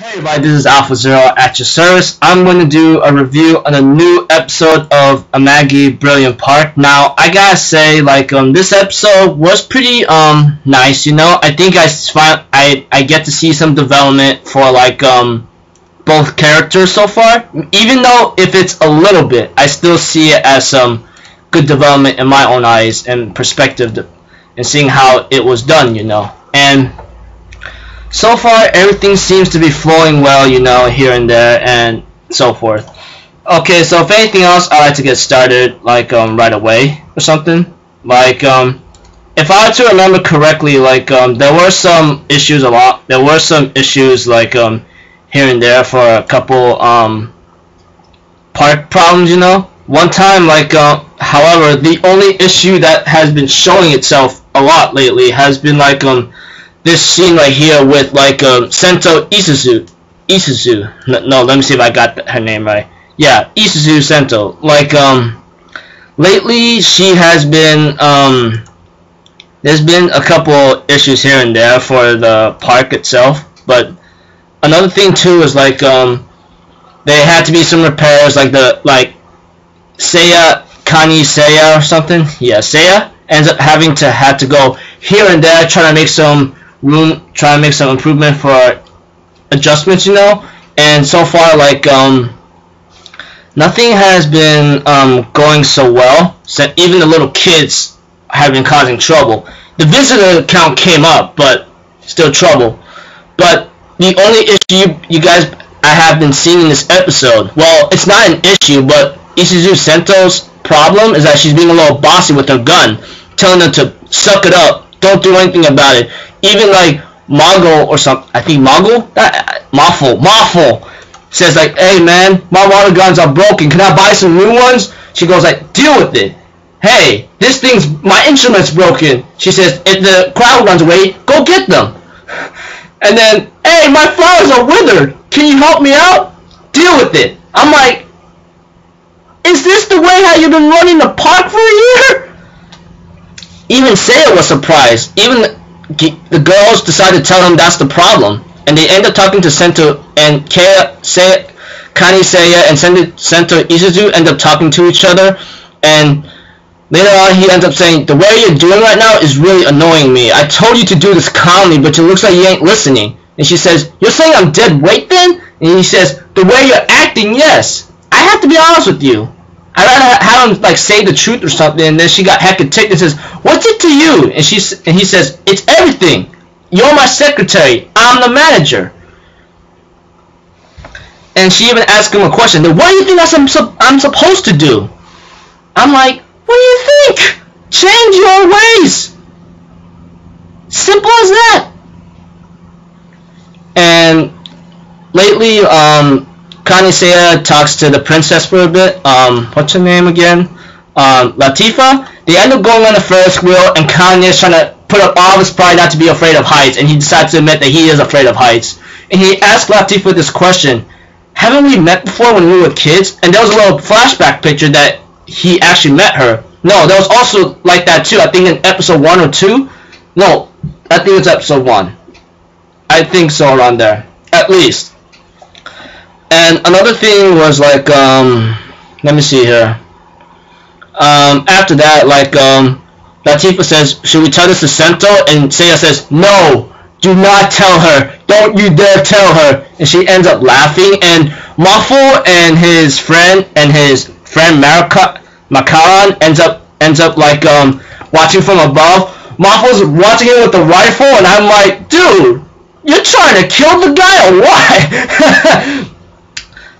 Hey everybody, this is Alpha Zero at your service. I'm going to do a review on a new episode of Amagi Brilliant Park. Now, I gotta say, this episode was pretty, nice, you know. I think I get to see some development for, both characters so far. Even though, if it's a little bit, I still see it as some good development in my own eyes and perspective and seeing how it was done, you know. And so far, everything seems to be flowing well, you know, here and there, and so forth. Okay, so if anything else, I'd like to get started, right away, or something. If I were to remember correctly, there were some issues there were some issues, here and there for a couple, park problems, you know. One time, however, the only issue that has been showing itself a lot lately has been, this scene right here with Sento Isuzu. No, let me see if I got her name right. Yeah, Isuzu Sento. Lately she has been there's been a couple issues here and there for the park itself, but another thing too is there had to be some repairs, Seiya Kani Seiya or something. Yeah, Seiya ends up having to go here and there trying to make some improvement for adjustments, you know. And so far, nothing has been going so well. So even the little kids have been causing trouble. The visitor count came up, but still trouble. But the only issue you guys I have been seeing in this episode, well, it's not an issue, but Isuzu Sento's problem is that she's being a little bossy with her gun, telling them to suck it up, don't do anything about it. Even Mongo or something, I think Mongo? Maffle says hey man, my water guns are broken, can I buy some new ones? She goes deal with it. Hey, my instrument's broken. She says, if the crowd runs away, go get them. And then, hey, my flowers are withered, can you help me out? Deal with it. I'm like, is this the way how you've been running the park for a year? Even Seiya was surprised. Even the girls decided to tell him that's the problem, and they end up talking to Sento and Kani Seiya and Sento Isuzu end up talking to each other, and later on he ends up saying, the way you're doing right now is really annoying me. I told you to do this calmly, but it looks like you ain't listening. And she says, you're saying I'm dead weight then? And he says, the way you're acting, yes. I have to be honest with you. I'd rather have him say the truth or something, and then she got hectic and says, what's it to you? And he says, it's everything. You're my secretary. I'm the manager. And she even asked him a question. Then what do you think I'm supposed to do? I'm like, what do you think? Change your ways. Simple as that. And lately, Kani Seiya talks to the princess for a bit. What's her name again? Latifa. They end up going on the Ferris wheel, and Kanye is trying to put up all his pride not to be afraid of heights, and he decides to admit that he is afraid of heights. And he asked Latifa this question: haven't we met before when we were kids? And there was a little flashback picture that he actually met her. No, there was also like that too. I think in episode 1 or 2. No, I think it's episode 1. I think so, around there, at least. And another thing was let me see here. After that, Latifa says, should we tell this to Sento? And Seiya says, no, do not tell her. Don't you dare tell her. And she ends up laughing, and Maffle and his friend Makaran ends up watching from above. Maffle's watching it with the rifle, and I'm like, dude, you're trying to kill the guy or what?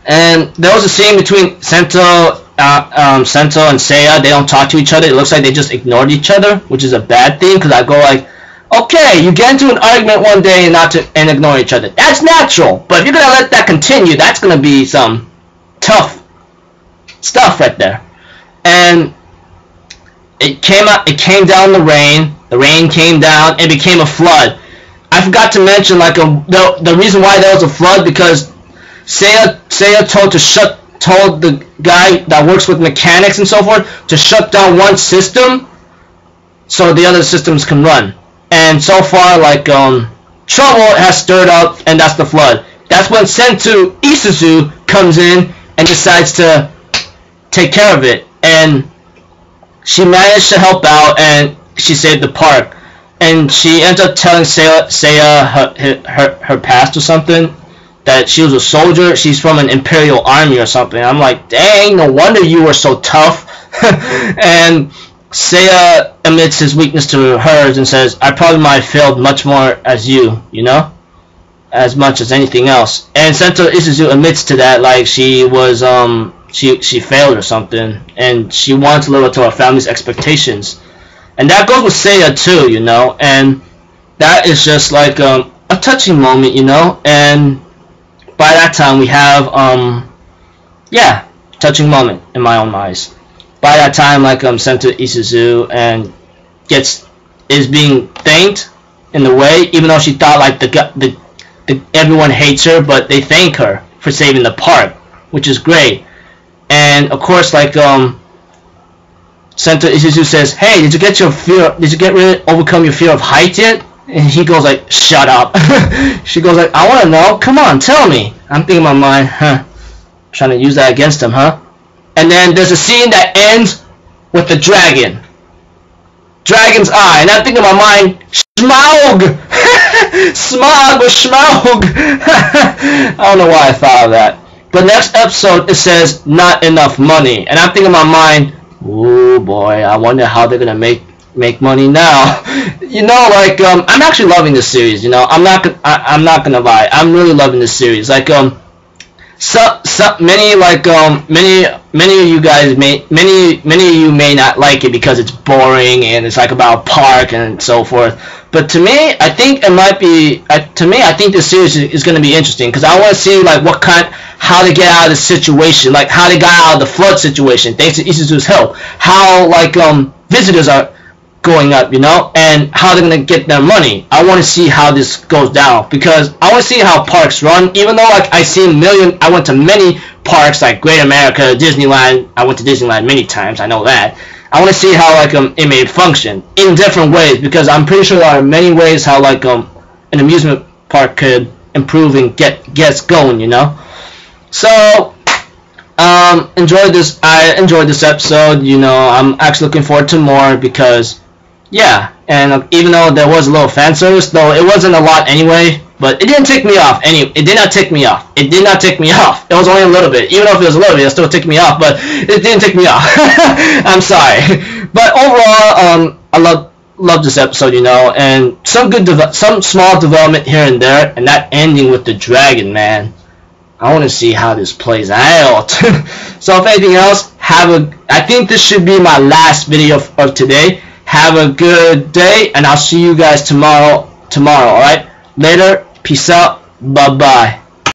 And there was a scene between Sento and Seiya. They don't talk to each other. It looks like they just ignored each other, which is a bad thing, because I go okay, you get into an argument one day and ignore each other. That's natural. But if you're gonna let that continue, that's gonna be some tough stuff right there. And it came down the rain. The rain came down. It became a flood. I forgot to mention the reason why there was a flood, because Seiya told the guy that works with mechanics and so forth to shut down one system so the other systems can run. And so far, trouble has stirred up, and that's the flood. that's when Sentu Isuzu comes in and decides to take care of it, and she managed to help out, and she saved the park. And she ends up telling Seiya her past or something, that she was a soldier. She's from an imperial army or something. I'm like, dang, no wonder you were so tough. And Seiya admits his weakness to hers and says, I probably might have failed much more as you, as much as anything else. And Sentu Isuzu admits to that, like she was she failed or something, and she wanted to live up to her family's expectations. And that goes with Seiya too, and that is just like a touching moment, and by that time we have touching moment in my own eyes. By that time, like Sentu Isuzu and is being thanked in the way, even though she thought like the everyone hates her, but they thank her for saving the park, which is great. And of course, like Sentu Isuzu says, "Hey, did you overcome your fear of height yet?" And he goes like, "Shut up." She goes like, "I want to know. Come on, tell me." I'm thinking in my mind, trying to use that against him, And then there's a scene that ends with the dragon. Dragon's eye. And I'm thinking in my mind, Smaug! Smog or Smaug! I don't know why I thought of that. But next episode, it says, not enough money. And I'm thinking in my mind, oh boy, I wonder how they're going to make money now. Like, I'm actually loving this series, I'm not going to lie. I'm really loving this series. Like, many of you guys many of you may not like it because it's boring and it's like about a park and so forth. But to me, I think it might be. I think this series is going to be interesting because I want to see like how they get out of the situation, like how they got out of the flood situation thanks to Isuzu's help. How like visitors are going up, and how they're gonna get their money. I want to see how this goes down because I want to see how parks run. Even though like I went to many parks like Great America, Disneyland. I went to Disneyland many times. I know that. I want to see how like it may function in different ways because I'm pretty sure there are many ways how like an amusement park could improve and get guests going. So enjoyed this. I enjoyed this episode. I'm actually looking forward to more because. Yeah, and even though there was a little fan service, though it wasn't a lot anyway, but it didn't take me off. It did not take me off. It did not take me off. It was only a little bit. Even though if it was a little bit, it still took me off, but it didn't take me off. I'm sorry. But overall, I love this episode, and some small development here and there, and that ending with the dragon, man. I want to see how this plays out. So if anything else, I think this should be my last video of today. Have a good day, and I'll see you guys tomorrow, alright? Later, peace out, bye-bye.